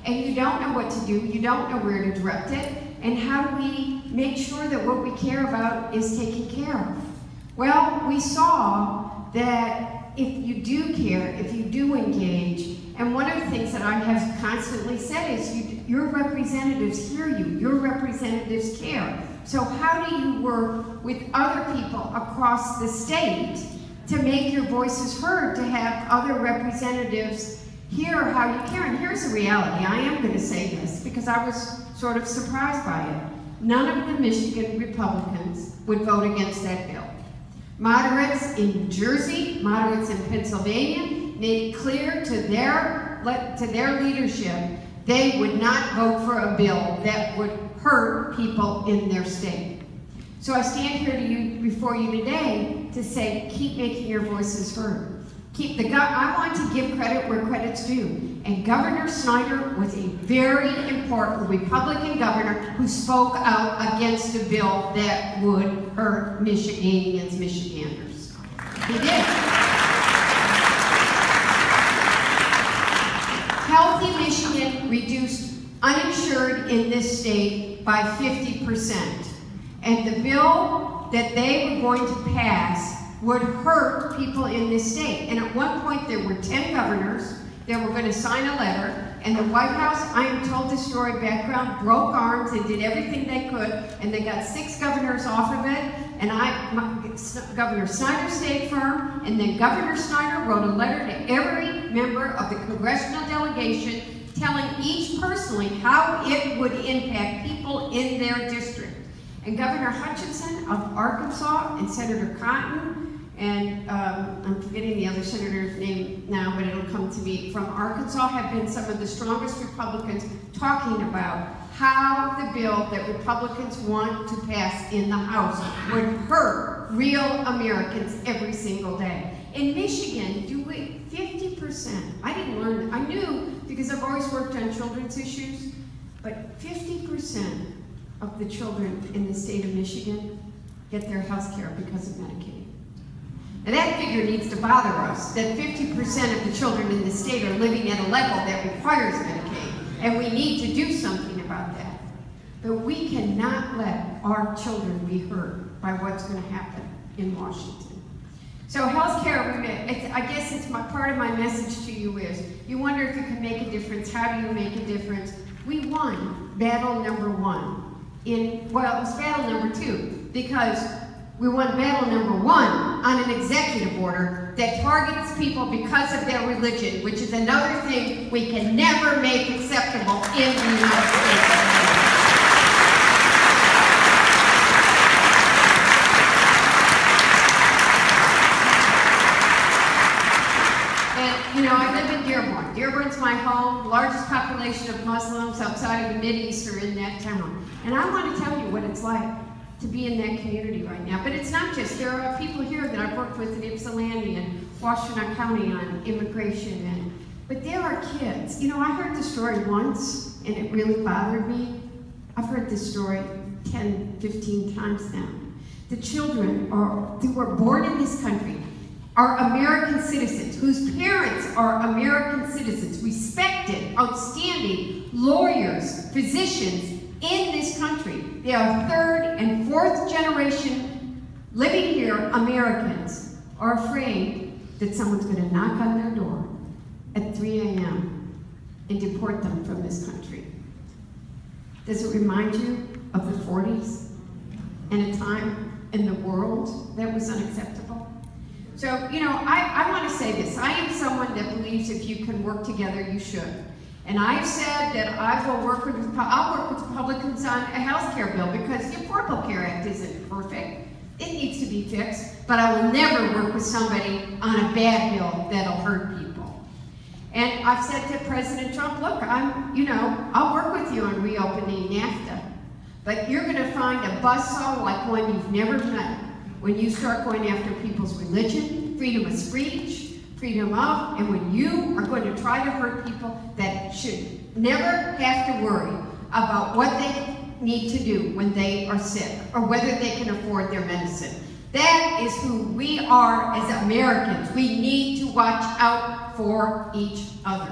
and you don't know what to do, you don't know where to direct it, and how do we make sure that what we care about is taken care of? Well, we saw that if you do care, if you do engage, and one of the things that I have constantly said is your representatives hear you, your representatives care. So how do you work with other people across the state to make your voices heard, to have other representatives hear how you care? And here's the reality. I am going to say this because I was sort of surprised by it. None of the Michigan Republicans would vote against that bill. Moderates in New Jersey, moderates in Pennsylvania made it clear to their leadership they would not vote for a bill that would hurt people in their state. So I stand here before you today to say, keep making your voices heard. I want to give credit where credit's due. And Governor Snyder was a very important Republican governor who spoke out against a bill that would hurt Michiganians, Michiganders. He did. Healthy Michigan reduced uninsured in this state by 50%. And the bill that they were going to pass would hurt people in this state. And at one point there were 10 governors that were going to sign a letter, and the White House, I am told this story background, broke arms and did everything they could, and they got 6 governors off of it, and Governor Snyder stayed firm, and then Governor Snyder wrote a letter to every member of the congressional delegation telling each personally how it would impact people in their district. And Governor Hutchinson of Arkansas and Senator Cotton, and I'm forgetting the other senator's name now, but it'll come to me, from Arkansas, have been some of the strongest Republicans talking about how the bill that Republicans want to pass in the House would hurt real Americans every single day. In Michigan, 50%, I didn't learn, I knew because I've always worked on children's issues, but 50% of the children in the state of Michigan get their health care because of Medicaid. Now that figure needs to bother us, that 50% of the children in the state are living at a level that requires Medicaid, and we need to do something about that. But we cannot let our children be hurt by what's going to happen in Washington. So health care, I guess it's part of my message to you is, you wonder if you can make a difference. How do you make a difference? We won battle number 1. Well, it was battle number 2, because we won battle number 1 on an executive order that targets people because of their religion, which is another thing we can never make acceptable in the United States. You know, I live in Dearborn. Dearborn's my home. Largest population of Muslims outside of the Mideast are in that town. And I want to tell you what it's like to be in that community right now. But it's not just, there are people here that I've worked with in Ypsilanti and Washington County on immigration. But there are kids. You know, I heard the story once and it really bothered me. I've heard this story 10, 15 times now. The children who were born in this country are American citizens, whose parents are American citizens, respected, outstanding lawyers, physicians in this country. They are 3rd and 4th generation living here Americans are afraid that someone's going to knock on their door at 3 a.m. and deport them from this country. Does it remind you of the 40s and a time in the world that was unacceptable? So, you know, I want to say this. I am someone that believes if you can work together, you should. And I've said that I'll work with Republicans on a health care bill because the Affordable Care Act isn't perfect. It needs to be fixed. But I will never work with somebody on a bad bill that'll hurt people. And I've said to President Trump, look, I'll work with you on reopening NAFTA. But you're going to find a buzzsaw like one you've never met when you start going after people's religion, freedom of speech, freedom of, and when you are going to try to hurt people that should never have to worry about what they need to do when they are sick or whether they can afford their medicine. That is who we are as Americans. We need to watch out for each other.